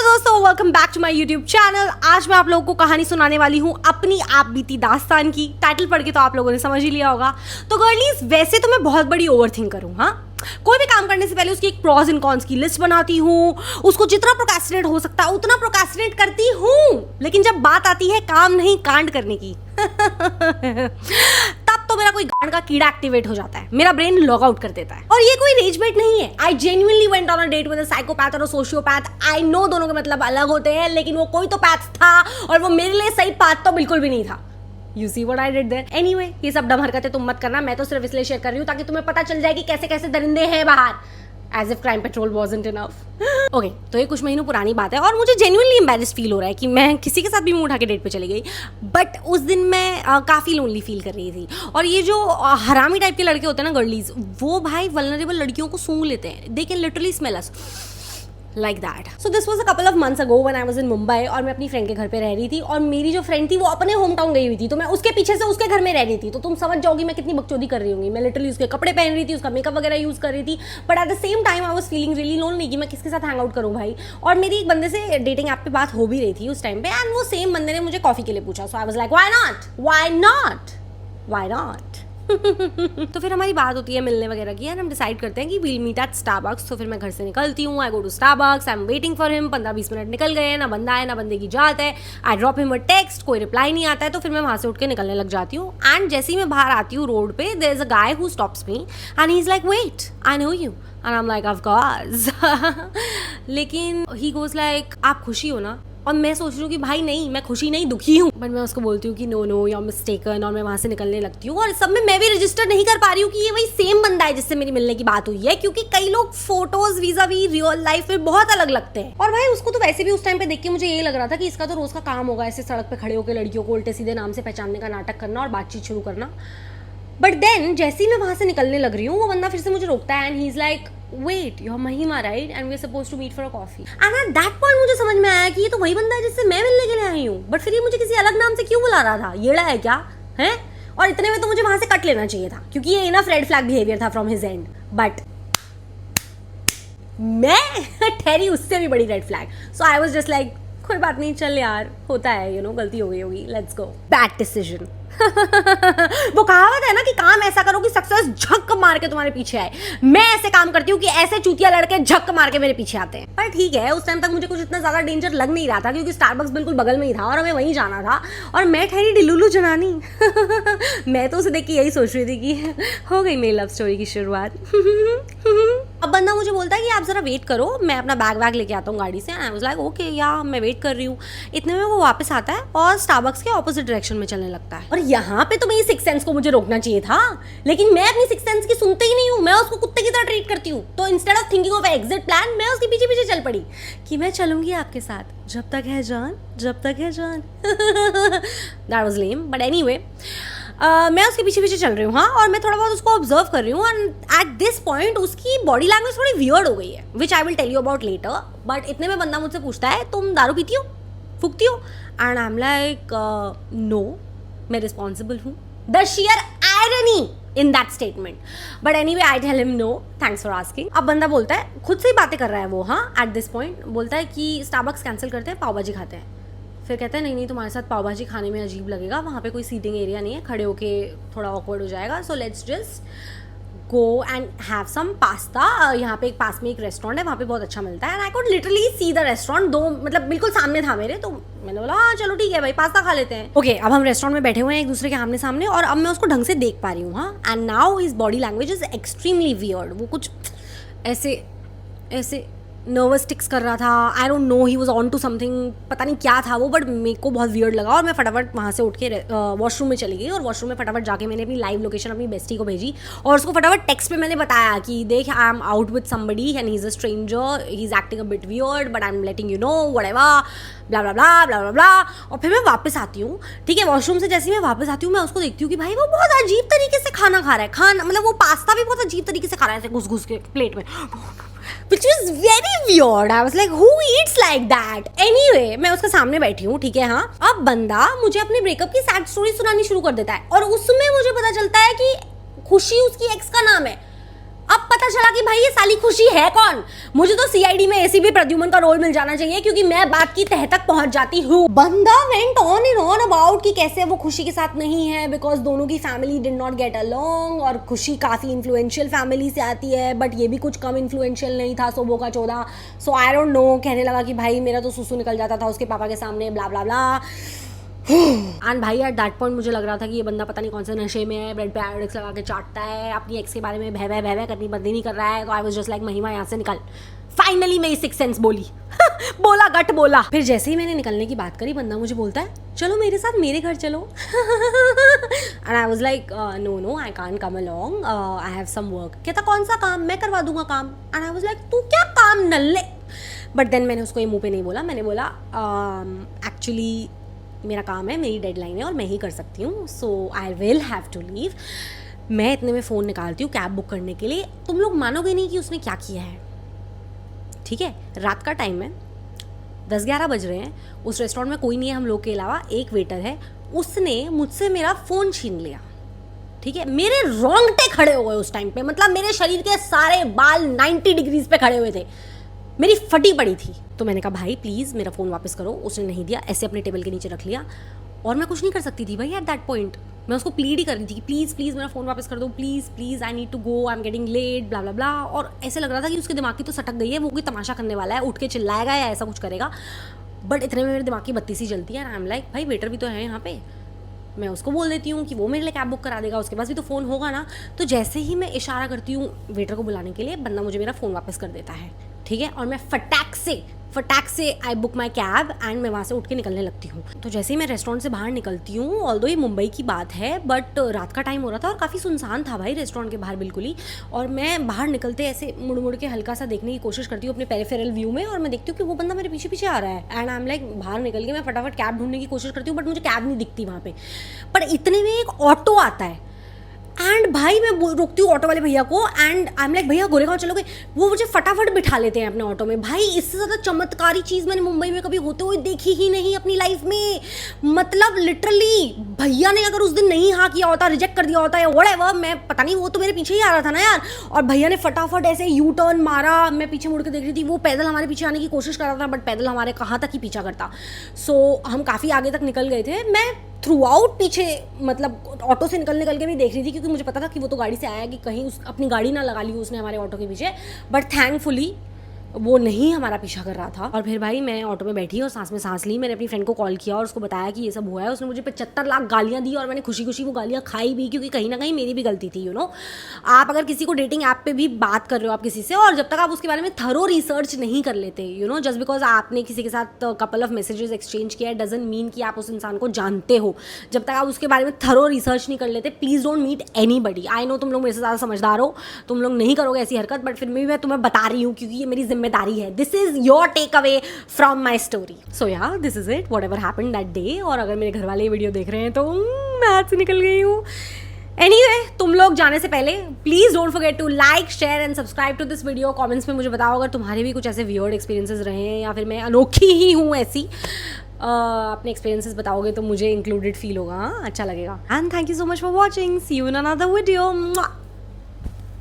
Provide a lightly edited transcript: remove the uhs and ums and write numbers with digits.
दोस्तों, welcome back to my YouTube channel. आज मैं आप लोगों को कहानी सुनाने वाली हूँ अपनी आप बीती दास्तान की। टाइटल पढ़ के तो आप लोगों ने समझ ही लिया होगा। तो गर्लीज, वैसे तो मैं बहुत बड़ी ओवर थिंकर हूँ। हाँ, कोई भी काम करने से पहले उसकी एक प्रॉज एंड कॉन्स की लिस्ट बनाती हूँ, उसको जितना प्रोक्रेस्टिनेट हो सकता है उतना प्रोक्रेस्टिनेट करती हूँ। लेकिन जब बात आती है काम नहीं कांड करने की तब तो मेरा कोई गांड का कीड़ा एक्टिवेट हो जाता है, मेरा ब्रेन लॉग आउट कर देता है। और ये कोई रेज बेट नहीं है। I genuinely went on a date with a psychopath और अ सोशियोपैथ। आई नो दोनों के मतलब अलग होते हैं, लेकिन वो कोई तो पैथ था और वो मेरे लिए सही पाथ तो बिल्कुल भी नहीं था। You see what I did there? Anyway, ये सब डम हरकतें तुम मत करना, मैं तो सिर्फ इसलिए शेयर कर रही हूँ ताकि तुम्हें पता चल जाए कि कैसे कैसे दरिंदे हैं बाहर। As if crime patrol wasn't enough. Okay, तो ये कुछ महीनों पुरानी बात है और मुझे genuinely embarrassed फील हो रहा है कि मैं किसी के साथ भी मुंह उठा के डेट पे चली गई। बट उस दिन मैं काफ़ी लोनली फील कर रही थी। और ये जो हरामी टाइप के लड़के होते हैं ना गर्लीज, वो भाई वल्नरेबल लड़कियों को सूंघ लेते हैं। They can literally smell us like that. So this was a couple of months ago when I was in Mumbai और मैं अपनी फ्रेंड के घर पे रह रही थी। और मेरी जो फ्रेंड थी वो अपने होम टाउन गई हुई थी, तो मैं उसके पीछे से उसके घर में रह रही थी। तो तुम समझ जाओगी मैं कितनी बकचोदी कर रही होंगी। मैं लिटरली उसके कपड़े पहन रही थी, उसका मेकअप वगैरह यूज़ कर रही थी। But at the same time I was feeling really lonely कि मैं किसके साथ हैंग आउट करूँ भाई। और मेरी एक बंदे से डेटिंग ऐप पे बात हो भी रही थी उस टाइम पे, एंड वो सेम बंदे ने मुझे कॉफ़ी के लिए पूछा। So I was like why not, why not, why not. तो फिर हमारी बात होती है मिलने वगैरह की, एंड हम डिसाइड करते हैं कि वील मीट एट स्टारबक्स। तो फिर मैं घर से निकलती हूँ, I go to Starbucks, I am waiting for him. 15-20 minute निकल गए, ना बंदा है ना बंदे की जात है। आई ड्रॉप हिम अ टेक्स्ट, कोई रिप्लाई नहीं आता है। तो फिर मैं वहाँ से उठ के निकलने लग जाती हूँ। एंड जैसे ही मैं बाहर आती हूँ रोड पे, there is a guy who stops me and he is like wait, I know you. And I am like of course. लेकिन ही गोज लाइक आप खुशी हो ना? और मैं सोच रही हूँ कि भाई नहीं, मैं खुशी नहीं दुखी हूँ। बट मैं उसको बोलती हूँ कि no no, you are mistaken, और मैं वहाँ से निकलने लगती हूँ। और इस सब में मैं भी रजिस्टर नहीं कर पा रही हूँ कि ये वही सेम बंदा है जिससे मेरी मिलने की बात हुई है, क्योंकि कई लोग photos visa V real life में बहुत अलग लगते हैं। और भाई उसको तो वैसे भी उस टाइम पे देख के मुझे ये लग रहा था कि इसका तो रोज का काम होगा ऐसे सड़क पे खड़े होकर लड़कियों को उल्टे सीधे नाम से पहचानने का नाटक करना और बातचीत शुरू करना। बट देन जैसे ही मैं वहाँ से निकलने लग रही हूँ, वो बंदा फिर से मुझे रोकता है and he is like wait, you are Mahima right, and we are supposed to meet for a coffee. And at that point मुझे समझ में आया कि ये तो वही बंदा है जिससे मैं मिलने के लिए आई हूँ। बट फिर ये मुझे किसी अलग नाम से क्यों बुला रहा था? येड़ा है क्या है? और इतने में तो मुझे वहाँ से कट लेना चाहिए था, क्योंकि ये इनफ रेड फ्लैग बिहेवियर था फ्रॉम हिज एंड। बट मैं ठहरी उससे भी बड़ी red flag. So I was just like कोई बात नहीं, चल यार, होता है, यू नो, गलती हो गई होगी, लेट्स गो। Bad decision. वो कहावत है ना कि काम ऐसा करो कि सक्सेस झक मार के तुम्हारे पीछे आए। मैं ऐसे काम करती हूँ कि ऐसे चूतिया लड़के झक मार के मेरे पीछे आते हैं। पर ठीक है, उस टाइम तक मुझे कुछ इतना ज्यादा डेंजर लग नहीं रहा था, क्योंकि स्टारबक्स बिल्कुल बगल में ही था और हमें वहीं जाना था। और मैं ठहरी डिलुलू जनानी। मैं तो उसे देख के यही सोच रही थी कि हो गई मेरी लव स्टोरी की शुरुआत। अब बंदा मुझे बोलता है कि आप जरा वेट करो, मैं अपना बैग वैग लेके आता हूँ गाड़ी से। आई वाज लाइक ओके या मैं वेट कर रही हूँ। इतने में वो वापस आता है और स्टारबक्स के ऑपोजिट डायरेक्शन में चलने लगता है। और यहाँ पे तो मेरी सिक्स सेंस को मुझे रोकना चाहिए था, लेकिन मैं अपनी सिक्स सेंस की सुनते ही नहीं हूँ। मैं उसको कुत्ते की तरह ट्रीट करती हूँ। तो instead of thinking of exit plan, मैं उसके पीछे पीछे चल पड़ी कि मैं चलूंगी आपके साथ जब तक है जान, जब तक है जान। That was lame, but anyway मैं उसके पीछे पीछे चल रही हूँ। हाँ, और मैं थोड़ा बहुत उसको ऑब्जर्व कर रही हूँ। एंड एट दिस पॉइंट उसकी बॉडी लैंग्वेज थोड़ी वियर्ड हो गई है, which I will tell you about later. But इतने में बंदा मुझसे पूछता है तुम दारू पीती हो, फूकती हो? And I am like no, मैं रिस्पॉन्सिबल हूँ। The sheer irony in that statement. But anyway I tell him no, thanks for asking. अब बंदा बोलता है, खुद से ही बातें कर रहा है वो। हाँ, एट दिस पॉइंट बोलता है कि स्टारबक्स कैंसिल करते हैं, पाव भाजी खाते हैं। फिर कहते हैं नहीं नहीं, तुम्हारे साथ पाव भाजी खाने में अजीब लगेगा, वहाँ पे कोई सीटिंग एरिया नहीं है, खड़े होके थोड़ा ऑकवर्ड हो जाएगा। So let's just go and have some pasta. यहाँ पे एक पास में एक रेस्टोरेंट है, वहाँ पे बहुत अच्छा मिलता है। And I could literally see the restaurant, दो मतलब बिल्कुल सामने था मेरे। तो मैंने बोला हाँ चलो ठीक है भाई, पास्ता खा लेते हैं। ओके, अब हम रेस्टोरेंट में बैठे हुए हैं एक दूसरे के आमने सामने, और अब मैं उसको ढंग से देख पा रही हूँ। हाँ, and now his body language is extremely weird. वो कुछ ऐसे ऐसे नर्वस टिक्स कर रहा था। I don't know, he was on to something, पता नहीं क्या था वो, बट मेरे को बहुत वियर्ड लगा। और मैं फटाफट वहाँ से उठ के वॉशरूम में चली गई। और वॉशरूम में फटाफट जाके मैंने अपनी लाइव लोकेशन अपनी बेस्टी को भेजी, और उसको फटाफट टेक्स्ट पे मैंने बताया कि देख, I am out with somebody and he is a stranger, he is acting a bit weird, but I am letting you know whatever, blah blah blah blah blah blah. और फिर मैं वापस आती हूँ, ठीक है, वॉशरूम से जैसे ही मैं वापस आती हूँ, मैं उसको देखती हूँ कि भाई वो बहुत अजीब तरीके से खाना खा रहा है। खाना मतलब वो पास्ता भी बहुत अजीब तरीके से खा रहा है, ऐसे घुस घुस के प्लेट में, which was very weird. I was like, who eats like that? Anyway, मैं उसके सामने बैठी हूँ, ठीक है। हाँ, अब बंदा मुझे अपने ब्रेकअप की सैड स्टोरी सुनानी शुरू कर देता है, और उसमें मुझे पता चलता है कि खुशी उसकी एक्स का नाम है। अब पता चला कि भाई ये साली खुशी है कौन। मुझे तो सीआईडी में एसीपी प्रद्युमन का रोल मिल जाना चाहिए, क्योंकि मैं बात की तह तक पहुंच जाती हूँ। बंदा went on and on about कि कैसे वो खुशी के साथ नहीं है बिकॉज दोनों की family did not get along, और खुशी काफी इन्फ्लुएंशियल फैमिली से आती है बट ये भी कुछ कम इन्फ्लुएंशियल नहीं था, सोबो का 14। सो आई डोंट नो, कहने लगा कि भाई मेरा तो सुसु निकल जाता था उसके पापा के सामने, ब्ला ब्ला ब्ला। एंड भाई एट दैट पॉइंट मुझे लग रहा था कि ये बंदा पता नहीं कौन से नशे में है, ब्रेड पे आयोडेक्स लगा के चाटता है, अपनी एक्स के बारे में भय भय करनी बंदी नहीं कर रहा है। तो आई वाज जस्ट लाइक महिमा यहाँ से निकल। फाइनली मेरी सिक्स सेंस बोली बोला गट बोला। फिर जैसे ही मैंने निकलने की बात करी, बंदा मुझे बोलता है चलो मेरे साथ मेरे घर चलो। And I was like no I can't come along, I have some work. कहता कौन सा काम? मैं करवा दूंगा काम। एंड आई वाज लाइक तू क्या काम नल्ले। बट देन मैंने उसको ये मुंह पे नहीं बोला, मैंने बोला एक्चुअली मेरा काम है, मेरी डेडलाइन है और मैं ही कर सकती हूँ, so I will have to leave. मैं इतने में फ़ोन निकालती हूँ कैब बुक करने के लिए। तुम लोग मानोगे नहीं कि उसने क्या किया है। ठीक है, रात का टाइम है, 10-11 बज रहे हैं, उस रेस्टोरेंट में कोई नहीं है हम लोग के अलावा, एक वेटर है। उसने मुझसे मेरा फ़ोन छीन लिया। ठीक है, मेरे रोंगटे खड़े हो गए उस टाइम पे, मतलब मेरे शरीर के सारे बाल 90 डिग्रीज पे खड़े हुए थे, मेरी फटी पड़ी थी। तो मैंने कहा भाई प्लीज़ मेरा फ़ोन वापस करो। उसने नहीं दिया, ऐसे अपने टेबल के नीचे रख लिया और मैं कुछ नहीं कर सकती थी भाई एट दैट पॉइंट। मैं उसको प्लीड ही कर रही थी कि प्लीज़ मेरा फ़ोन वापस कर दो, please I need to go, I am getting late, blah blah blah. और ऐसे लग रहा था कि उसके दिमाग की तो सटक गई है, वो कोई तमाशा करने वाला है, उठ के चिल्लाएगा या ऐसा कुछ करेगा। बट इतने में मेरे दिमाग की बत्ती सी जलती है। आई एम लाइक भाई वेटर भी तो है यहाँ पे, मैं उसको बोल देती हूँ कि वो मेरे लिए कैब बुक करा देगा, उसके पास भी तो फ़ोन होगा ना। तो जैसे ही मैं इशारा करती हूँ वेटर को बुलाने के लिए, बंदा मुझे मेरा फ़ोन वापस कर देता है। ठीक है, और मैं फटाक से I book my cab and मैं वहाँ से उठ के निकलने लगती हूँ। तो जैसे ही मैं रेस्टोरेंट से बाहर निकलती हूँ, ऑल्दो ये मुंबई की बात है बट रात का टाइम हो रहा था और काफ़ी सुनसान था भाई रेस्टोरेंट के बाहर बिल्कुल ही। और मैं बाहर निकलते ऐसे मुड़ के हल्का सा देखने की कोशिश करती हूँ अपने पेरिफेरल व्यू में, और मैं देखती हूँ कि वो बंदा मेरे पीछे आ रहा है। एंड आई एम लाइक बाहर निकल के मैं फटाफट कैब ढूंढने की कोशिश करती हूँ बट मुझे कैब नहीं दिखती वहाँ पे। पर इतने में एक ऑटो आता है एंड भाई मैं रोकती हूँ ऑटो वाले भैया को एंड आई एम लाइक भैया गोरेगांव चलोगे? वो मुझे फटाफट बिठा लेते हैं अपने ऑटो में। भाई इससे ज़्यादा चमत्कारी चीज़ मैंने मुंबई में कभी होते हुए देखी ही नहीं अपनी लाइफ में। मतलब लिटरली भैया ने अगर उस दिन नहीं हाँ किया होता, रिजेक्ट कर दिया होता या व्हाटएवर, मैं पता नहीं, वो तो मेरे पीछे ही आ रहा था ना यार। और भैया ने फटाफट ऐसे यू टर्न मारा, मैं पीछे मुड़ के देख रही थी, वो पैदल हमारे पीछे आने की कोशिश कर रहा था बट पैदल हमारे कहाँ तक ही पीछा करता। सो हम काफ़ी आगे तक निकल गए थे। मैं थ्रू आउट पीछे मतलब ऑटो से निकल के भी देख रही थी, क्योंकि मुझे पता था कि वो तो गाड़ी से आया कि कहीं उस अपनी गाड़ी ना लगा ली उसने हमारे ऑटो के पीछे। बट थैंकफुली वो नहीं हमारा पीछा कर रहा था। और फिर भाई मैं ऑटो में बैठी और सांस में सांस ली। मैंने अपनी फ्रेंड को कॉल किया और उसको बताया कि ये सब हुआ है। उसने मुझे 75 लाख गालियाँ दी और मैंने खुशी वो गालियाँ खाई भी, क्योंकि कहीं ना कहीं मेरी भी गलती थी। आप अगर किसी को डेटिंग ऐप पे भी बात कर रहे हो आप किसी से, और जब तक आप उसके बारे में थरो रिसर्च नहीं कर लेते, जस्ट बिकॉज आपने किसी के साथ कपल ऑफ मैसेजेस एक्सचेंज किया है डजंट मीन कि आप उस इंसान को जानते हो। जब तक आप उसके बारे में थरो रिसर्च नहीं कर लेते, please don't meet anybody. I know तुम लोग मेरे से ज़्यादा समझदार हो, तुम लोग नहीं करोगे ऐसी हरकत, बट फिर भी मैं तुम्हें बता रही हूँ क्योंकि ये मेरी जिम्मेदारी है। This is your takeaway from my story. So yeah, this is it. Whatever happened that day. और अगर मेरे घर वाले ये वीडियो देख रहे हैं तो मैं हाथ से निकल गई हूँ। Anyway, तुम लोग जाने से पहले please don't forget to like, share and subscribe to this video. Comments में मुझे बताओ अगर तुम्हारे भी कुछ ऐसे वियर्ड एक्सपीरियंसेस रहे हैं या फिर मैं अनोखी ही हूँ ऐसी। अपने एक्सपीरियंसेस बताओगे तो मुझे इंक्लूडेड फील होगा, अच्छा लगेगा। And thank you so much for watching. See you in another video.